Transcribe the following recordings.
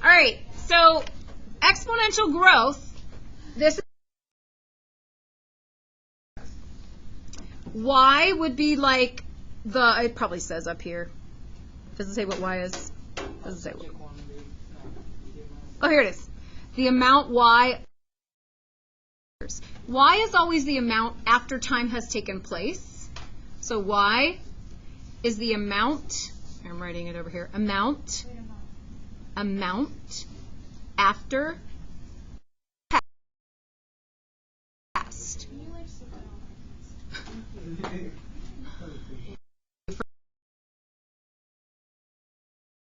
All right, so exponential growth, this is y would be like it probably says up here. Does it say what y is? Does it say what? Oh, here it is. The amount y. Y is always the amount after time has taken place. So y is the amount, I'm writing it over here, amount after past.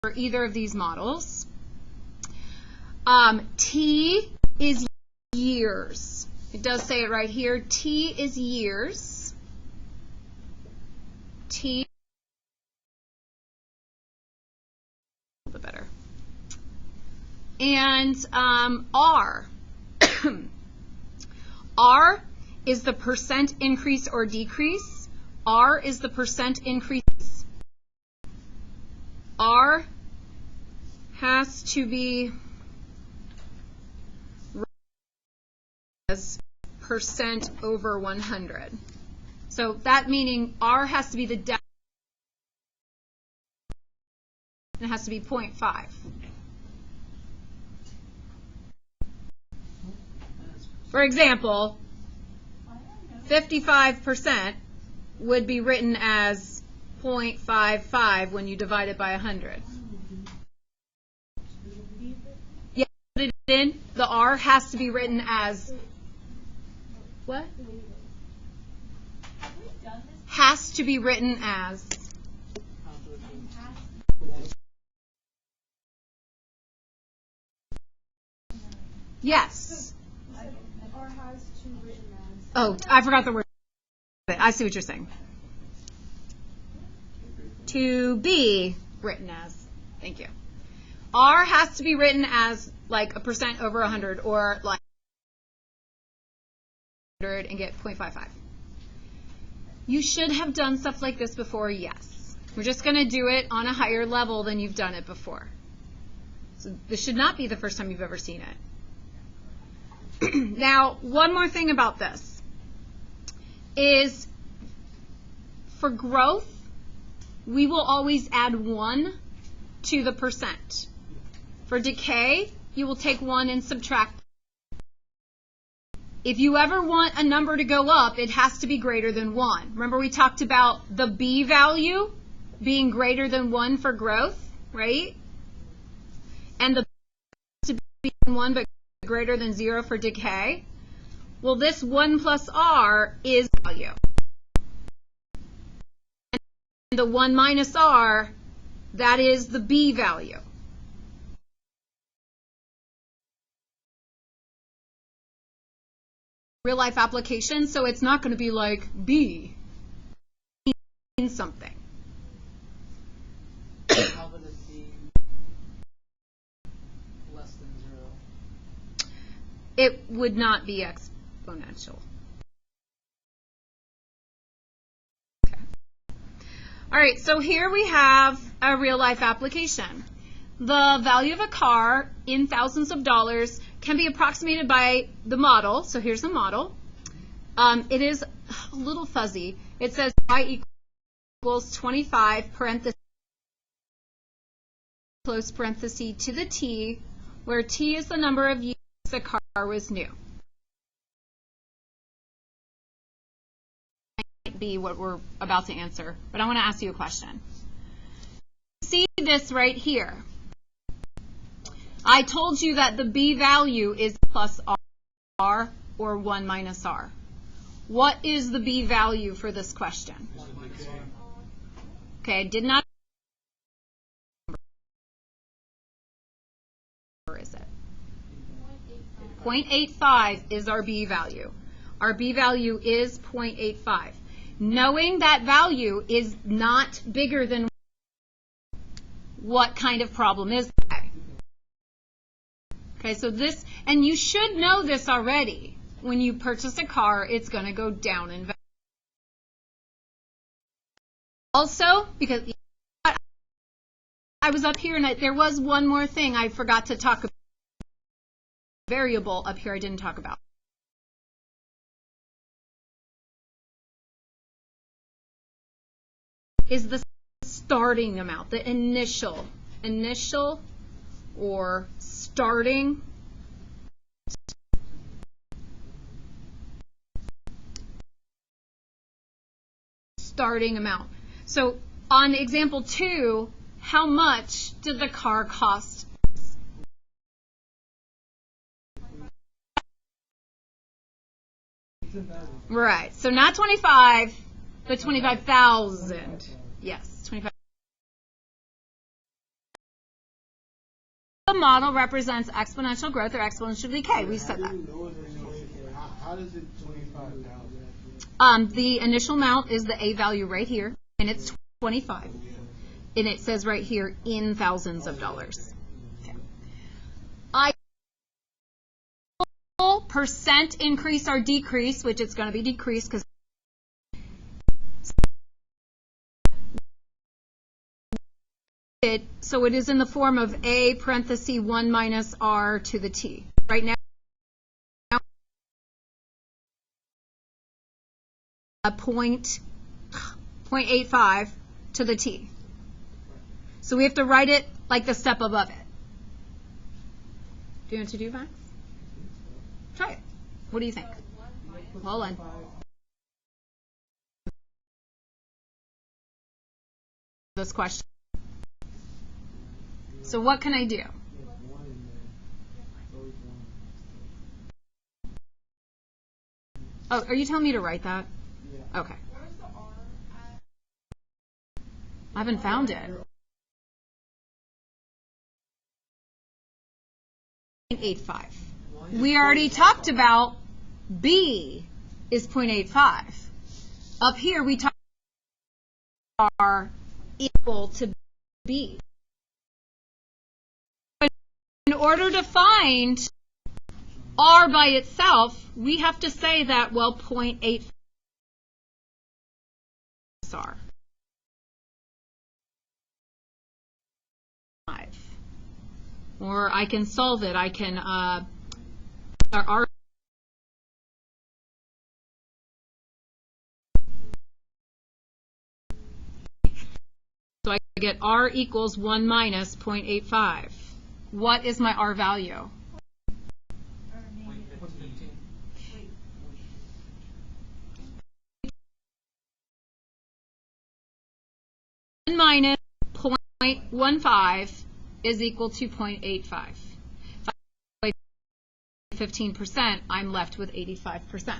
For either of these models. T is years. It does say it right here. T is years. T a little bit better. And R. R is the percent increase or decrease. R is the percent increase. R has to be as percent over 100. So that meaning R has to be the delta. It has to be 0.5. For example, 55% would be written as 0.55 when you divide it by 100. Yeah, put it in. The R has to be written as what? Has to be written as yes. R has to written as. Oh, I forgot the word. I see what you're saying. To be written as. Thank you. R has to be written as like a percent over 100 or like 100 and get 0.55. You should have done stuff like this before, yes. We're just going to do it on a higher level than you've done it before. So this should not be the first time you've ever seen it. Now, one more thing about this is for growth, we will always add 1 to the percent. For decay, you will take 1 and subtract. If you ever want a number to go up, it has to be greater than 1. Remember we talked about the B value being greater than 1 for growth, right? And the to be 1 but greater than 0 for decay. Well, this 1 plus R is value. And the 1 minus R, that is the B value. Real life application, so it's not going to be like B. It means something. How would it be less than 0? It would not be exponential. Okay. All right, so here we have a real life application. The value of a car in thousands of dollars can be approximated by the model. So here's the model. It is a little fuzzy. It says y equals 25 parentheses close parenthesis to the t, where t is the number of years the car was new. Might be what we're about to answer, but I want to ask you a question. See this right here. I told you that the B value is plus R or 1 minus R. What is the B value for this question? Okay, I did not. Where is it? 0.85 is our B value. Our B value is 0.85. Knowing that value is not bigger than what kind of problem is that? Okay, so this, and you should know this already. When you purchase a car, it's going to go down in value. Also, because I was up here and there was one more thing I forgot to talk about. Variable up here I didn't talk about. Is the starting amount, the initial or starting amount. So on example 2, how much did the car cost? Right. So not 25, but 25,000. Yes, 25. The model represents exponential growth or exponential decay. We said that. How does it 25,000? The initial amount is the A value right here, and it's 25. And it says right here in thousands of dollars. Okay. Percent increase or decrease, which it's going to be decrease because so it is in the form of A parenthesis 1 minus R to the T. Right now, 0.85 to the T. So we have to write it like the step above it. Do you want to do that? Try it. What do you think? Hold on. This question. So what can I do? Oh, are you telling me to write that? Okay. I haven't found it. 0.85. We already talked about B is 0.85. Up here we talked about R equal to B. In order to find R by itself, we have to say that, well, 0.85 is R. Or I can solve it. I can R. So I get R equals 1 minus 0.85. What is my R value? Minus 0.15 is equal to 0.85. If I 15%, I'm left with 85%.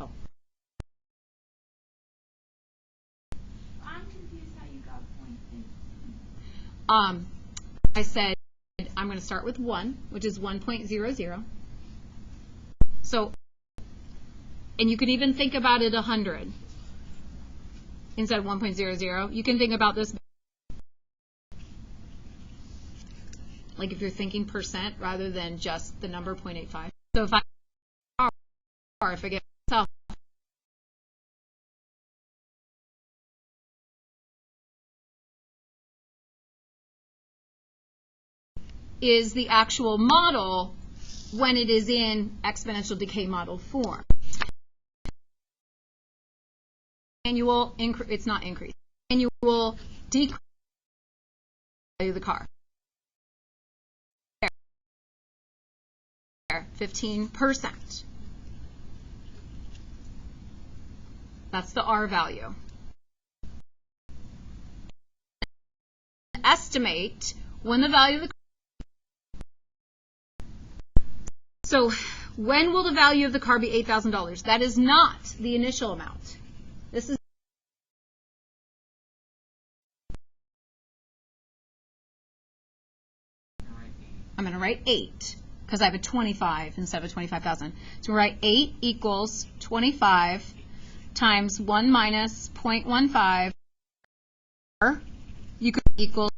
Oh. I'm confused how you got 0.8. I said I'm going to start with 1, which is 1.00. So, and you can even think about it 100 instead of 1.00. You can think about this like if you're thinking percent rather than just the number 0.85. So if I get myself is the actual model when it is in exponential decay model form. Annual increase, it's not increase. Annual decrease value of the car. 15%. That's the R value. Estimate when the value of the car. So when will the value of the car be $8,000? That is not the initial amount. This is I'm going to write 8 because I have a 25 instead of a 25,000. So we write 8 equals 25 times 1 minus 0.15. You could equal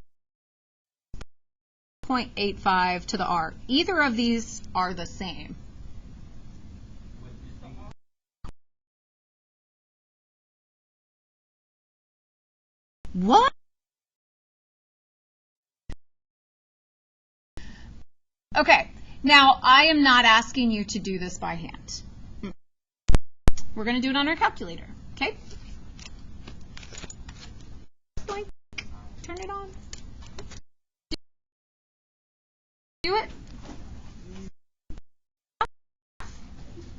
0.85 to the R. Either of these are the same. What? Okay, now I am not asking you to do this by hand. We're going to do it on our calculator, okay? Blank. Turn it on. Do it.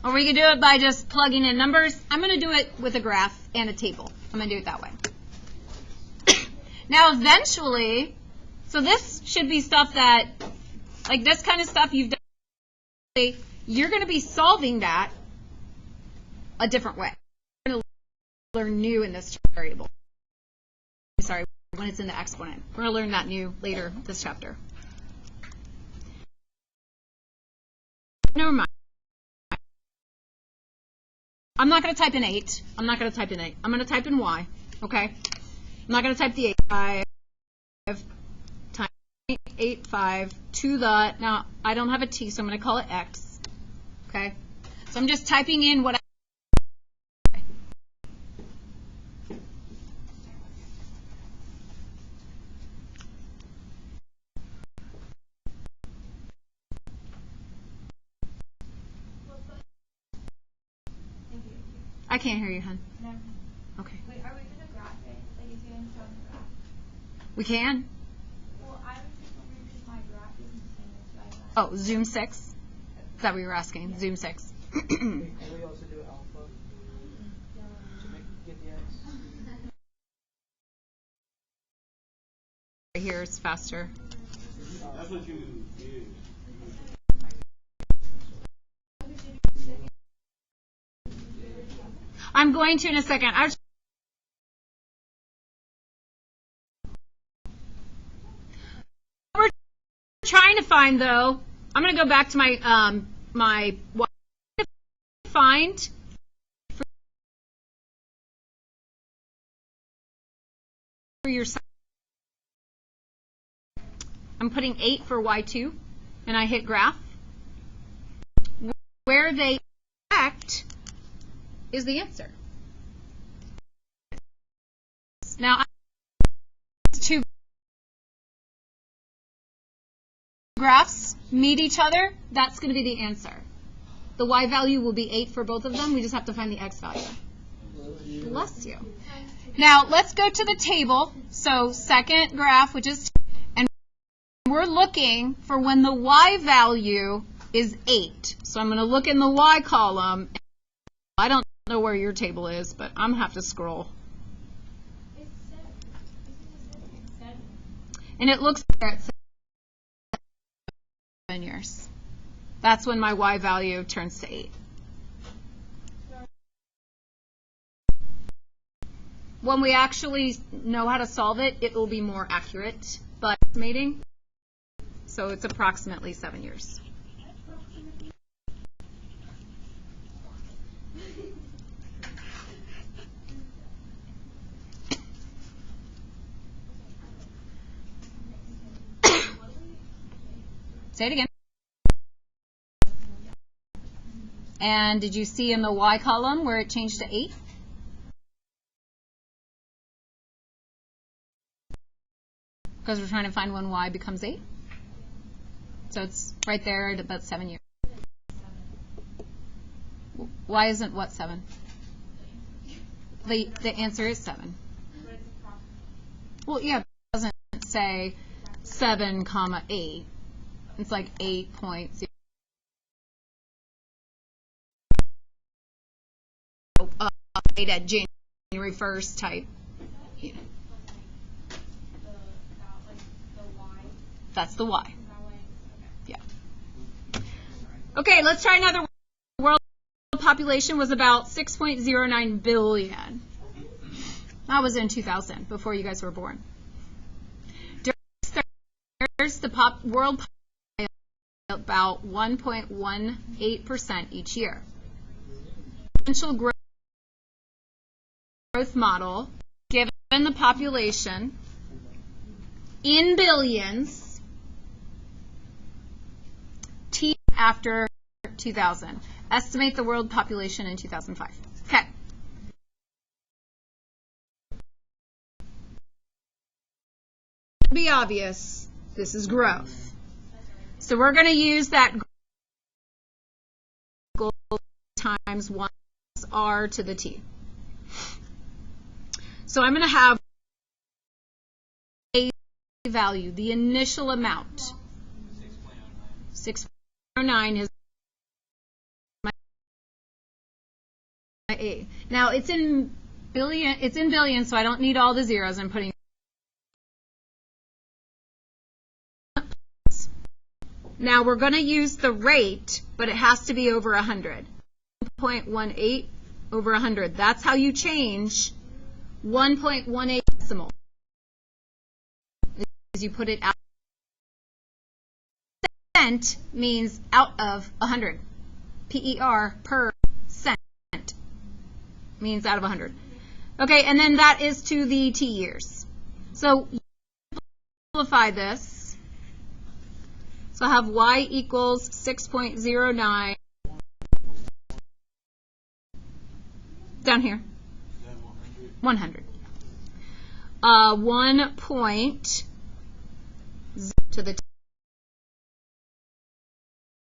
Or we can do it by just plugging in numbers. I'm going to do it with a graph and a table. I'm going to do it that way. Now, eventually, so this should be stuff that, like this kind of stuff you've done, you're going to be solving that a different way. You're going to learn new in this variable. Sorry, when it's in the exponent. We're going to learn that new later this chapter. Never mind. I'm not going to type in 8. I'm not going to type in 8. I'm going to type in y, okay? I'm not going to type the 8. 5 times 8, 5 to the, now I don't have a t, so I'm going to call it x, okay? So I'm just typing in what I, I can't hear you, hon. No. Okay. Wait, are we going to graph it? Like, is it going to show on the graph? We can. Well, I was just wondering because my graph isn't the same as my graph. Oh, Zoom 6? Is that what you were asking? Yeah. Zoom 6. Can we also do alpha to get the x? Right here is faster. That's what you did. I'm going to in a second. We're trying to find, though, I'm going to go back to my find for your. I'm putting 8 for y2, and I hit graph. Where they act is the answer. Now, two graphs meet each other, that's going to be the answer. The y value will be 8 for both of them. We just have to find the x value. Bless you. Now, let's go to the table. So, second graph, which is, and we're looking for when the y value is 8. So, I'm going to look in the y column. I don't know where your table is, but I'm going to have to scroll. And it looks like at 7 years. That's when my y value turns to 8. When we actually know how to solve it, it will be more accurate. But estimating, so it's approximately 7 years. Say it again. And did you see in the y column where it changed to 8? Because we're trying to find when y becomes 8. So it's right there at about 7 years. Y isn't what 7? The answer is 7. Well, yeah, it doesn't say 7, 8. It's like 8.0. At January 1st type. Yeah. That's the y. Yeah. Okay, let's try another one. The world population was about 6.09 billion. That was in 2000, before you guys were born. During the world population about 1.18% each year. Potential growth model, given the population in billions, T after 2000. Estimate the world population in 2005. Okay. be obvious, this is growth. So we're going to use that times 1 r to the t. So I'm going to have a value, the initial amount. 6.09 is my A. Now it's in billions, so I don't need all the zeros. I'm putting. Now we're going to use the rate, but it has to be over 100. 1.18 over 100. That's how you change 1.18 decimal. As you put it out. Cent means out of 100. PER, per cent, means out of 100. Okay, and then that is to the t years. So simplify this. So I have y equals 6.09 down here. 100. 1 point to the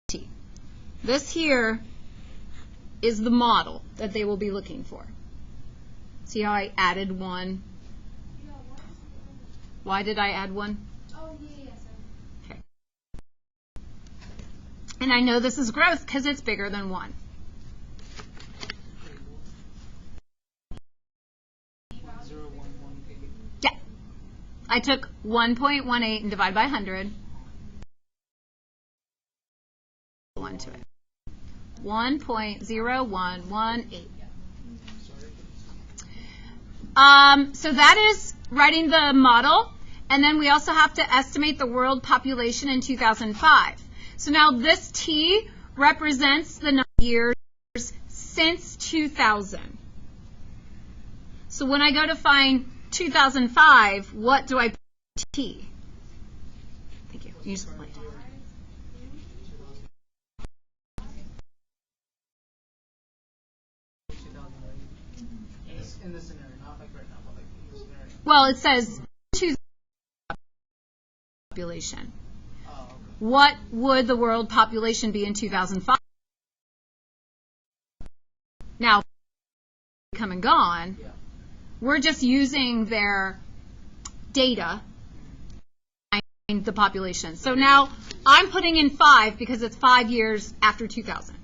t. This here is the model that they will be looking for. See how I added 1? Why did I add 1? Oh, yeah, sorry. Okay. And I know this is growth because it's bigger than 1. Yeah. I took 1.18 and divided by 100. 1 to it. 1.0118. So that is writing the model, and then we also have to estimate the world population in 2005. So now this T represents the number of years since 2000. So when I go to find 2005, what do I put T? Thank you. You just played. In this scenario, not like right now, but like in this scenario. Well, it says population. Oh, okay. What would the world population be in 2005? Now, come and gone, Yeah. we're just using their data to find the population. So now I'm putting in 5 because it's 5 years after 2000.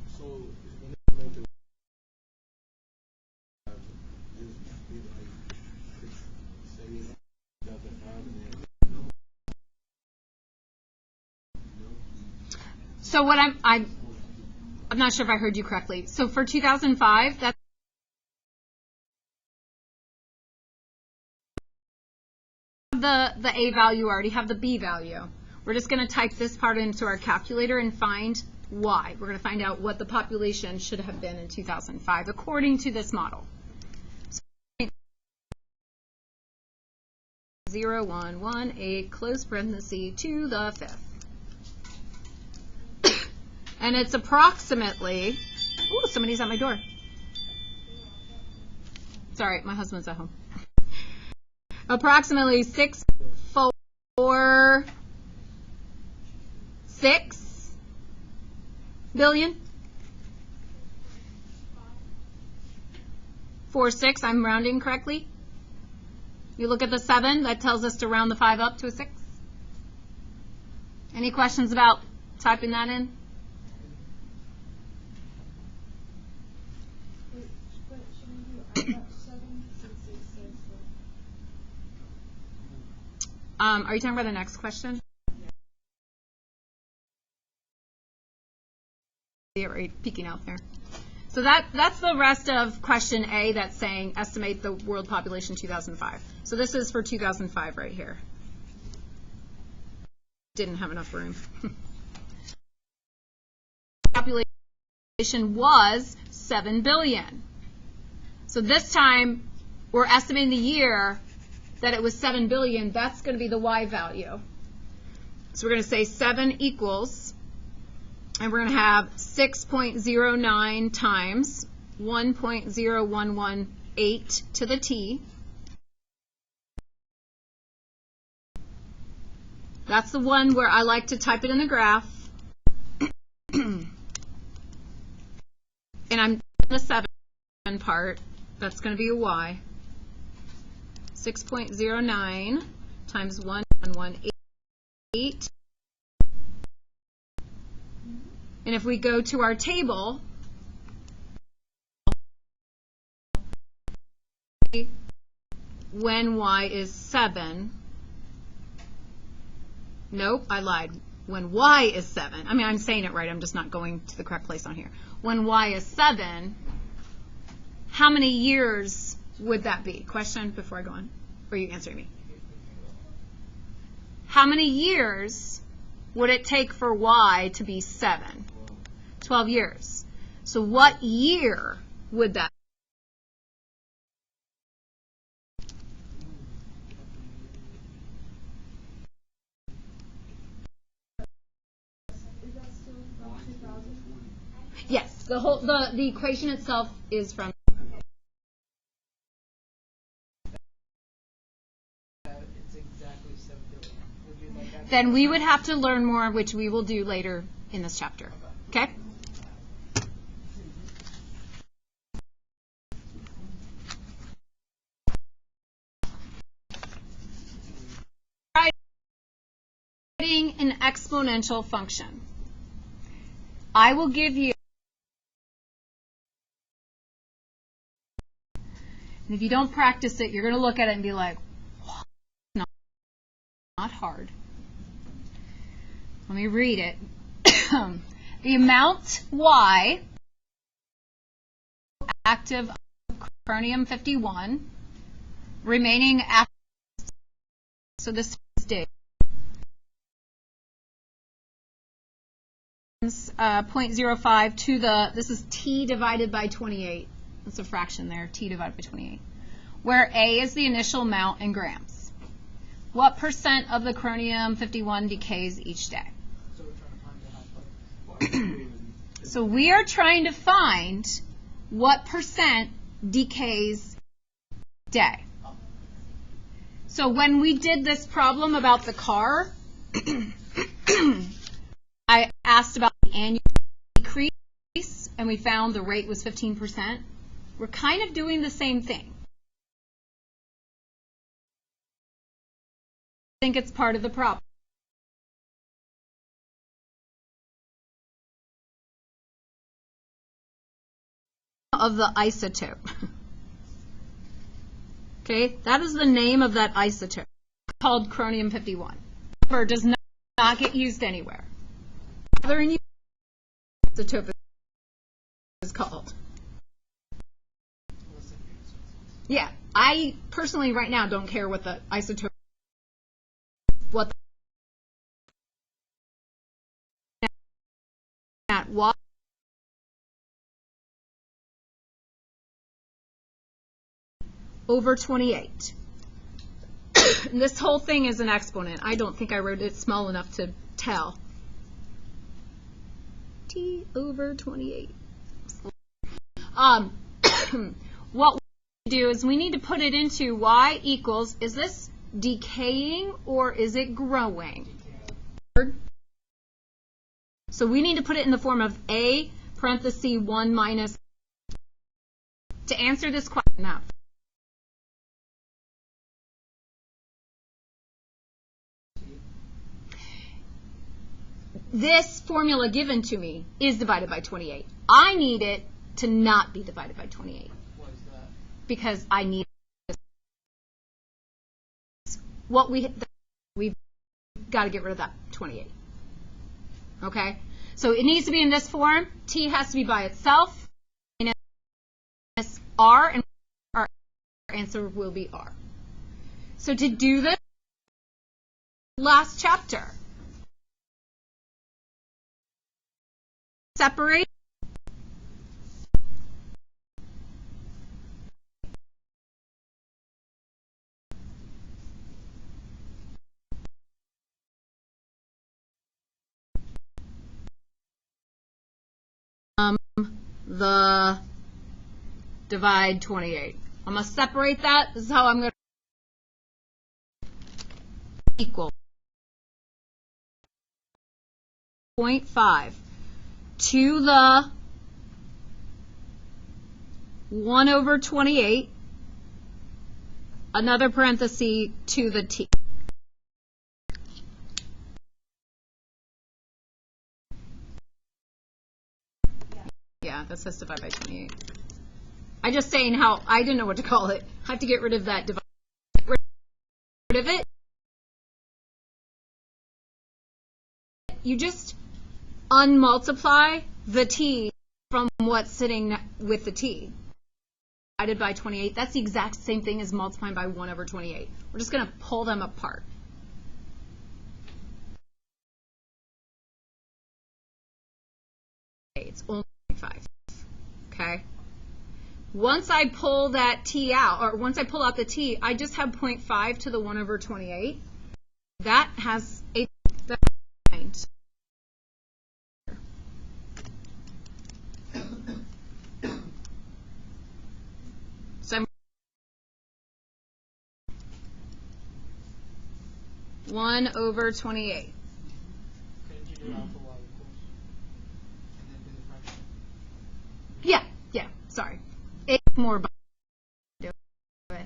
So what I'm not sure if I heard you correctly. So for 2005, that's the A value, already have the B value. We're just going to type this part into our calculator and find Y. We're going to find out what the population should have been in 2005 according to this model. So 0.0118 close parenthesis to the 5th. And it's approximately, ooh, somebody's at my door. Sorry, my husband's at home. Approximately 6.46 billion. 4.6, I'm rounding correctly. You look at the 7, that tells us to round the 5 up to a 6. Any questions about typing that in? Are you talking about the next question? See it right peeking out there. So that's the rest of question A that's saying estimate the world population 2005. So this is for 2005 right here. Didn't have enough room. Population was 7 billion. So this time we're estimating the year that it was 7 billion. That's going to be the Y value. So we're going to say 7 equals, and we're going to have 6.09 times 1.0118 to the T. That's the one where I like to type it in the graph. And I'm the 7 part. That's going to be a y. 6.09 times 1,118. And if we go to our table, when y is 7, nope, I lied. When y is 7, I mean, I'm saying it right, I'm just not going to the correct place on here. When y is 7, how many years would that be? Question before I go on? Or are you answering me? How many years would it take for y to be 7? 12 years. So what year would that be? Is that still from 2000? Yes, the equation itself is from It's exactly 7 billion. Would you like that? then we would have to learn more, which we will do later in this chapter. Okay? Writing an exponential function. I will give you, and if you don't practice it, you're going to look at it and be like, no, not hard. Let me read it. The amount y active of chromium 51 remaining after, so this is day, 0.05 to the, this is t divided by 28. That's a fraction there, t divided by 28. Where A is the initial amount in grams. What percent of the chromium 51 decays each day? So we're trying to find the half-life. So we are trying to find what percent decays day. So when we did this problem about the car, I asked about the annual decrease, and we found the rate was 15%. We're kind of doing the same thing. I think it's part of the problem. Of the isotope. Okay, that is the name of that isotope called chromium 51. However, it does not get used anywhere. Other in isotope is called. Yeah, I personally right now don't care what the isotope, what at what over 28. And this whole thing is an exponent. I don't think I wrote it small enough to tell. T over 28. What we do is we need to put it into y equals, is this decaying or is it growing? So we need to put it in the form of a parenthesis 1 minus. To answer this question now. This formula given to me is divided by 28. I need it to not be divided by 28. Why is that? Because I need what we've got to get rid of that 28. Okay? So it needs to be in this form. T has to be by itself. Minus R, and our answer will be R. So to do this, last chapter. Separate the divide 28. I'm going to separate that. This is how I'm going to equal. 0.5 to the 1 over 28, another parenthesis to the t. Yeah, that says divide by 28. I'm just saying how I didn't know what to call it. I have to get rid of that divide. Get rid of it. You just unmultiply the t from what's sitting with the t. Divided by 28. That's the exact same thing as multiplying by 1 over 28. We're just going to pull them apart. It's only 5. Okay? Once I pull that t out, or once I pull out the t, I just have 0.5 to the 1 over 28. That has a point. So I'm 1 over 28. Couldn't you do alpha y equals? And then do the fraction? Yeah, sorry. It's more do it.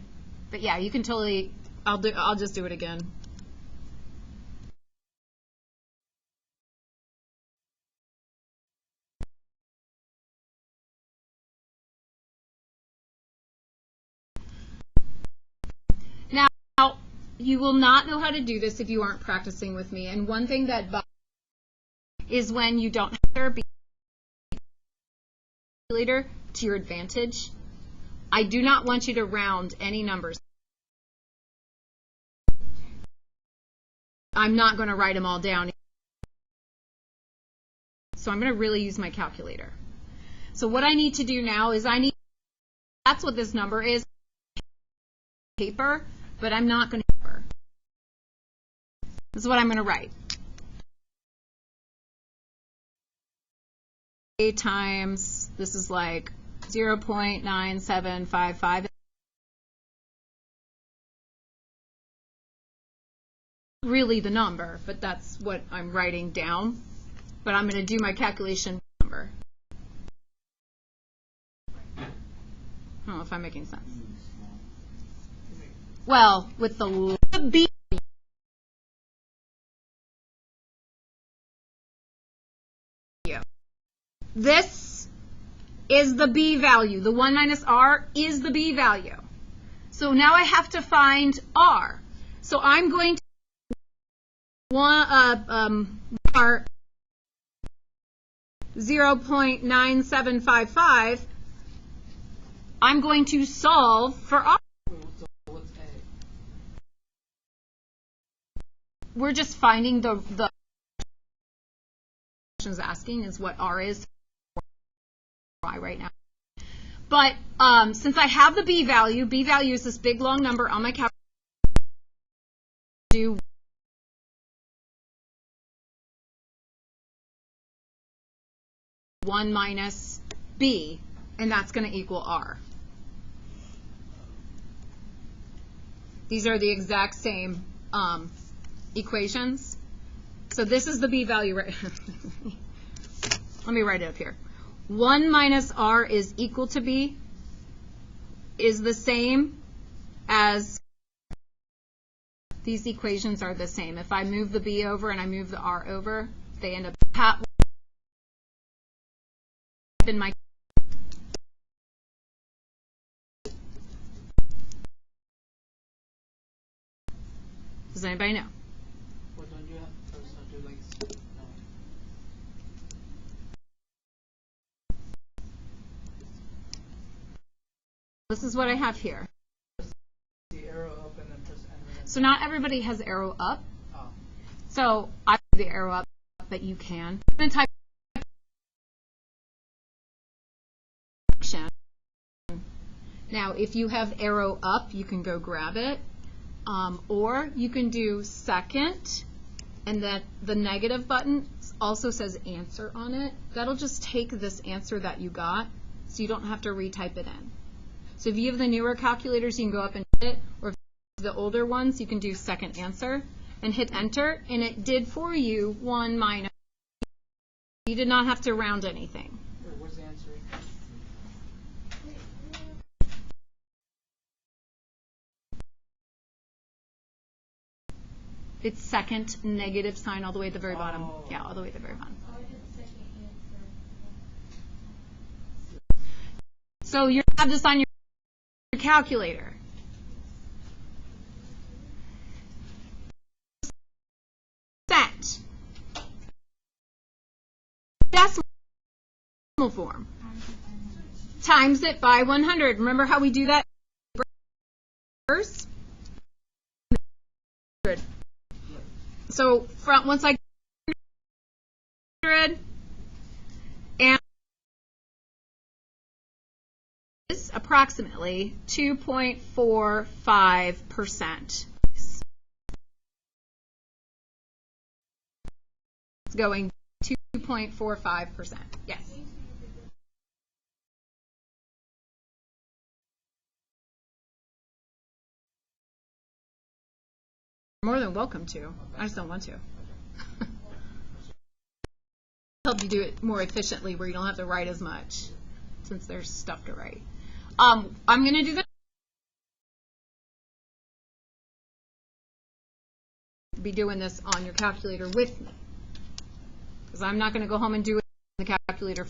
But yeah, you can totally I'll just do it again. Now, you will not know how to do this if you aren't practicing with me. And one thing that is when you don't have your calculator to your advantage. I do not want you to round any numbers. I'm not going to write them all down. So I'm going to really use my calculator. So what I need to do now is that's what this number is, paper, but I'm not going to paper. This is what I'm going to write. A times, this is like 0.9755. Really the number, but that's what I'm writing down. But I'm going to do my calculation number. I don't know if I'm making sense. Well, with the B, this is the B value. The 1 minus R is the B value. So now I have to find R. So I'm going to R 0.9755. I'm going to solve for R. What's A? We're just finding the question's asking is what R is right now. But since I have the B value is this big long number on my calculator. Do 1 minus B, and that's going to equal R. These are the exact same equations. So this is the B value. Right? Let me write it up here. 1 minus R is equal to B is the same as, these equations are the same. If I move the B over and I move the R over, they end up in my. Does anybody know? What don't you have? Don't you like? No. This is what I have here. The arrow up and then press enter. So not everybody has arrow up. Oh. So I have the arrow up, but you can. I'm going to type now, if you have arrow up, you can go grab it. Or you can do second, and then the negative button also says answer on it. That'll just take this answer that you got, so you don't have to retype it in. So if you have the newer calculators, you can go up and hit it, or if you have the older ones, you can do second answer and hit enter, and it did for you 1 minus. You did not have to round anything. Where's the answer? It's second negative sign all the way at the very bottom. Oh. Yeah, all the way at the very bottom. Oh, I did the second answer. So you have this on your calculator. Percent. Decimal form. Times it by 100. Remember how we do that first? So from once I 100 and is approximately 2.45%. It's going 2.45%. Yes. More than welcome to. I just don't want to. Help you do it more efficiently where you don't have to write as much since there's stuff to write. I'm going to do the be doing this on your calculator with me because I'm not going to go home and do it on the calculator.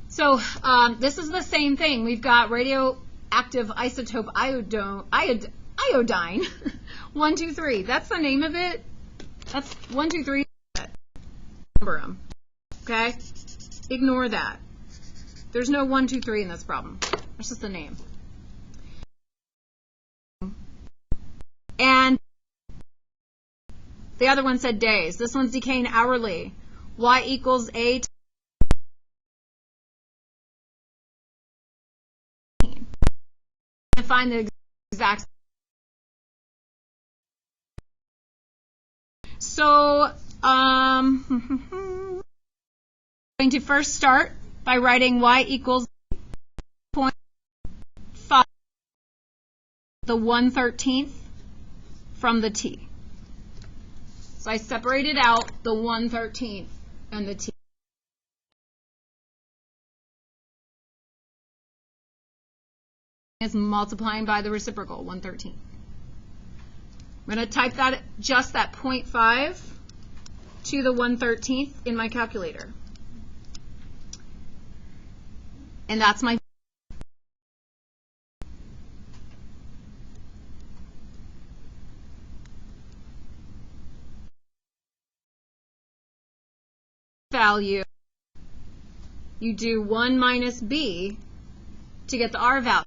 So this is the same thing. We've got radioactive isotope iodine 123. That's the name of it. That's 123. Number them. Okay? Ignore that. There's no 1, 2, 3 in this problem. That's just the name. And the other one said days. This one's decaying hourly. Y equals A. To find the exact. So, going to first start by writing y equals 0.5, the 1/13th from the t. So I separated out the 1/13th and the t. Is multiplying by the reciprocal, 1/13. I'm going to type that, just that 0.5 to the 1/13th in my calculator. And that's my value. You do 1 minus b to get the r value.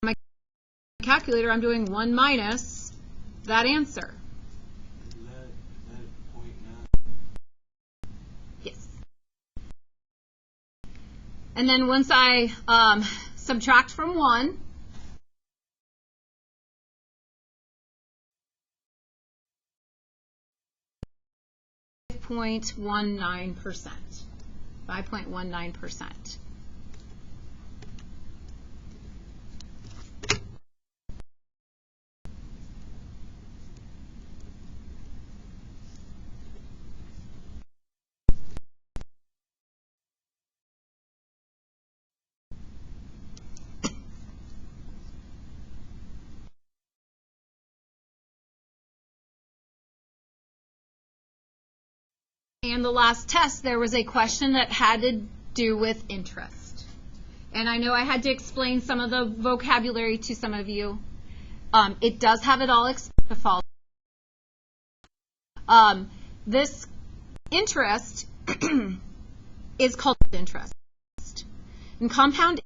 My calculator, I'm doing 1 minus that answer. Is that 0.9? Yes. And then once I subtract from 1, .19%. 5.19%. And the last test, there was a question that had to do with interest. And I know I had to explain some of the vocabulary to some of you. It does have it all to follow. This interest is called interest. And compound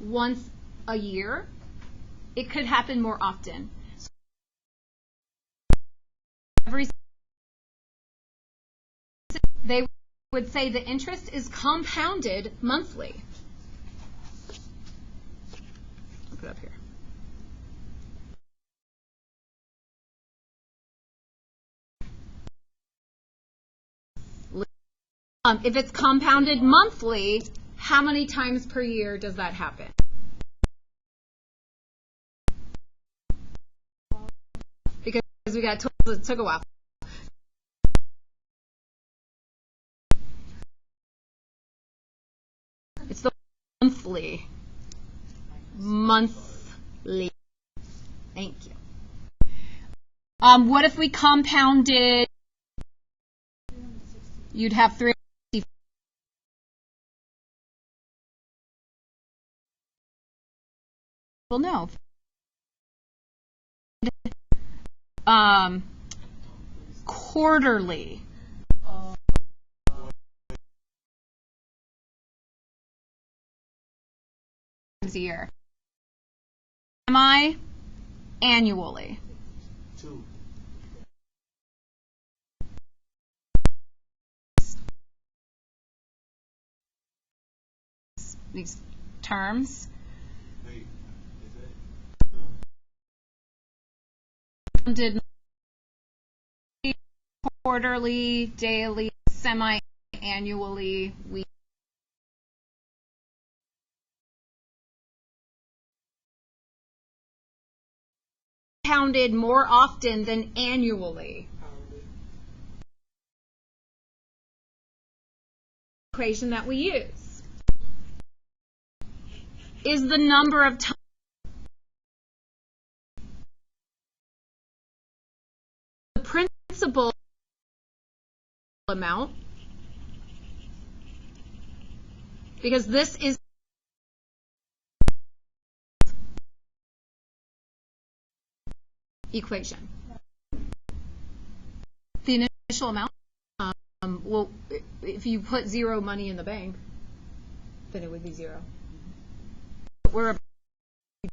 once a year, it could happen more often. So they would say the interest is compounded monthly. I'll put it up here. If it's compounded monthly, how many times per year does that happen? Because we got told it took a while. monthly. Monthly. Thank you. What if we compounded? You'd have 360. Well, no. Quarterly. A year. Annually. 2. These terms. Wait, is Did quarterly, daily, semi-annually, weekly. Compounded more often than annually. Equation that we use is the number of times the principal amount, because this is equation. The initial amount, well, if you put zero money in the bank, then it would be zero. But we're about to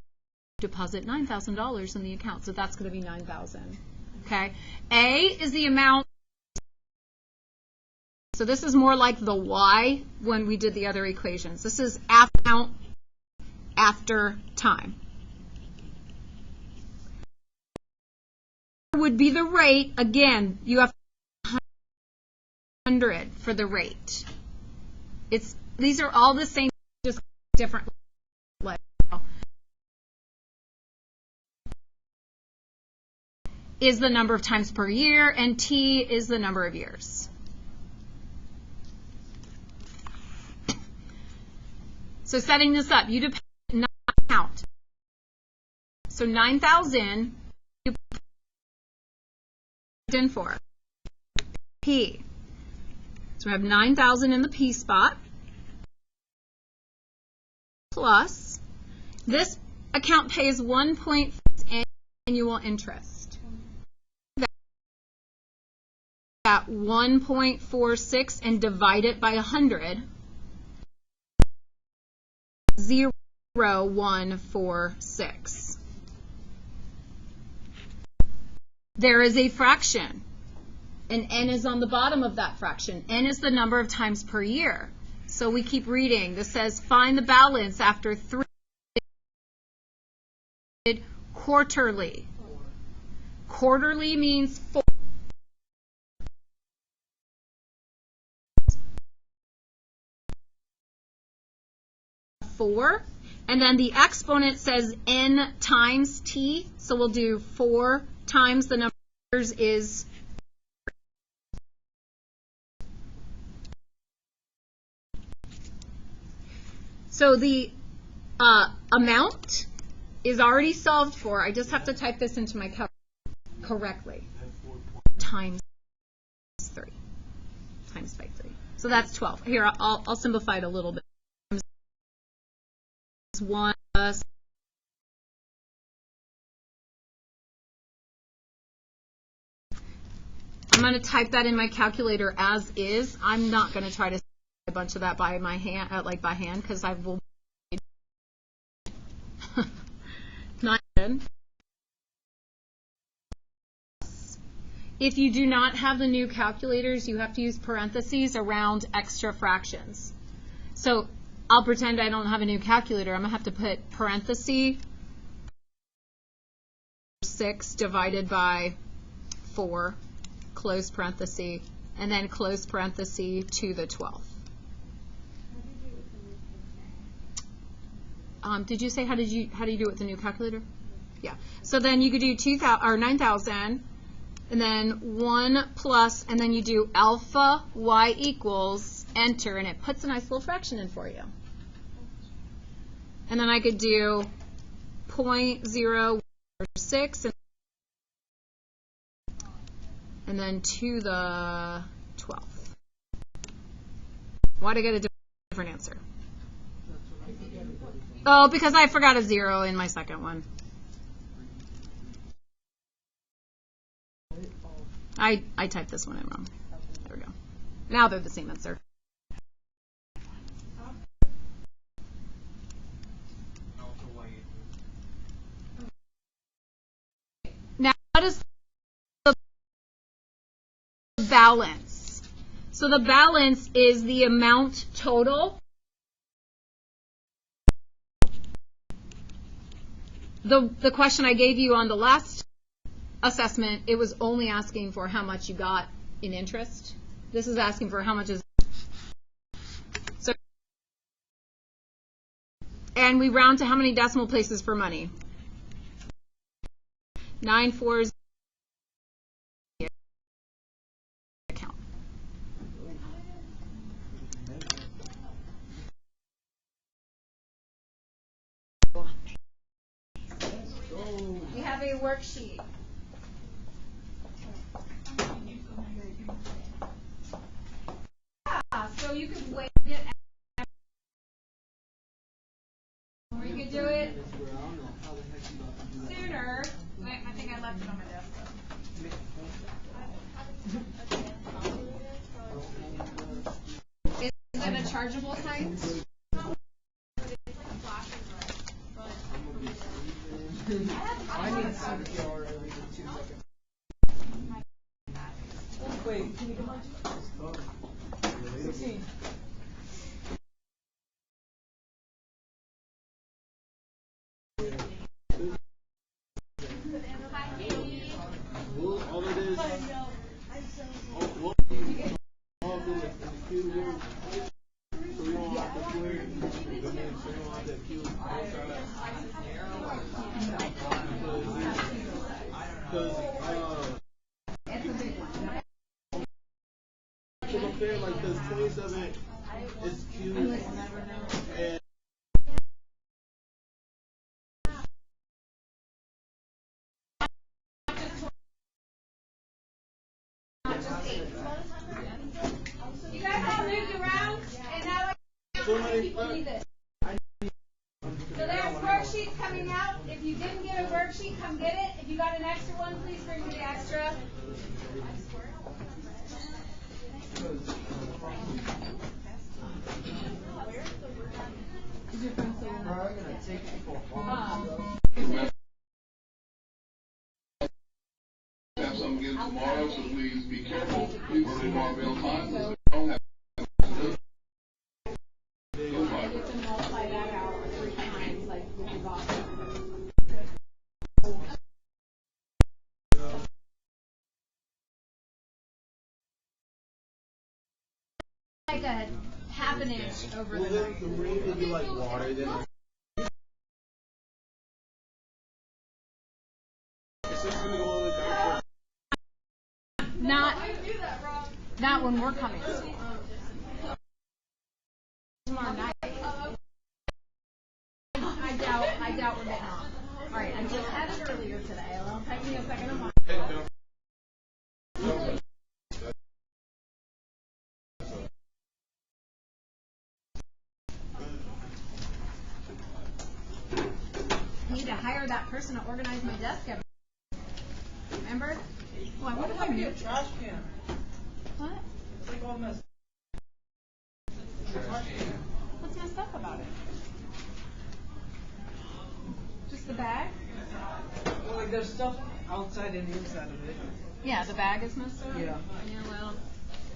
deposit $9,000 in the account, so that's going to be 9,000. Okay. A is the amount. So this is more like the Y when we did the other equations. This is amount after time. Would be the rate. Again, you have 100 for the rate. These are all the same, just different. Is the number of times per year, and T is the number of years. So setting this up, you depend on count. So 9,000 you put in for P. So we have 9,000 in the P spot plus this account pays 1.5 annual interest. At 1.46 and divide it by 100. 0.146. There is a fraction, and n is on the bottom of that fraction. N is the number of times per year. So we keep reading. This says find the balance after 3 quarterly. Quarterly means 4. And then the exponent says n times t, so we'll do 4 times the numbers is 3. So the amount is already solved for. I just have to type this into my calculator correctly. Times 3. Times by 3. So that's 12. Here, I'll simplify it a little bit. 1 plus I'm going to type that in my calculator as is. I'm not going to try to a bunch of that by my hand, by hand, because I will. Not good. If you do not have the new calculators, you have to use parentheses around extra fractions. So I'll pretend I don't have a new calculator. I'm going to have to put parenthesis 6 divided by 4, close parenthesis, and then close parenthesis to the 12th. Did you say how do you do it with the new calculator? Yeah. So then you could do 9,000, and then 1 plus, and then you do alpha y equals enter, and it puts a nice little fraction in for you. And then I could do 0.006 and then to the 12th. Why'd I get a different answer? Oh, because I forgot a 0 in my second one. I typed this one in wrong. There we go. Now they're the same answer. Now, what is the balance? So the balance is the amount total. The question I gave you on the last assessment, it was only asking for how much you got in interest. This is asking for how much is. So, and we round to how many decimal places for money? 940 account. We have a worksheet. Yeah, so you could wait it, or you could do it sooner. Wait, I think I left it on my desk. Is it a chargeable type? I need CPR every 2 seconds. Wait, can you come on? 16. All it is, what do in the cube here? So we don't have to clear it. So we don't have that cube outside. Because, so I'm saying, like, because 27 is cube. And You guys all moved around, and now people need this. So there's worksheets coming out. If you didn't get a worksheet, come get it. If you got an extra one, please bring me the extra. Have some again tomorrow, so please be careful. We work in our real time. So You can multiply that out 3 times, like which is awesome. Like a half an inch over the night. the rain would be like water, then Not when we're coming to school. Tomorrow night. I doubt we're getting off. All right, I just had it earlier today. It'll take me a second to watch. I need to hire that person to organize my desk. Remember? Well, I wonder if I Be a trash can. What? It's like all messed. What's messed up about it? Just the bag? Well, like there's stuff outside and inside of it. Yeah, the bag is messed up? Yeah. Yeah, well,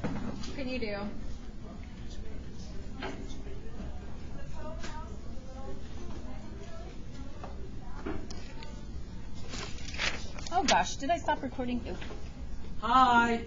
what can you do? Oh gosh, did I stop recording? Hi.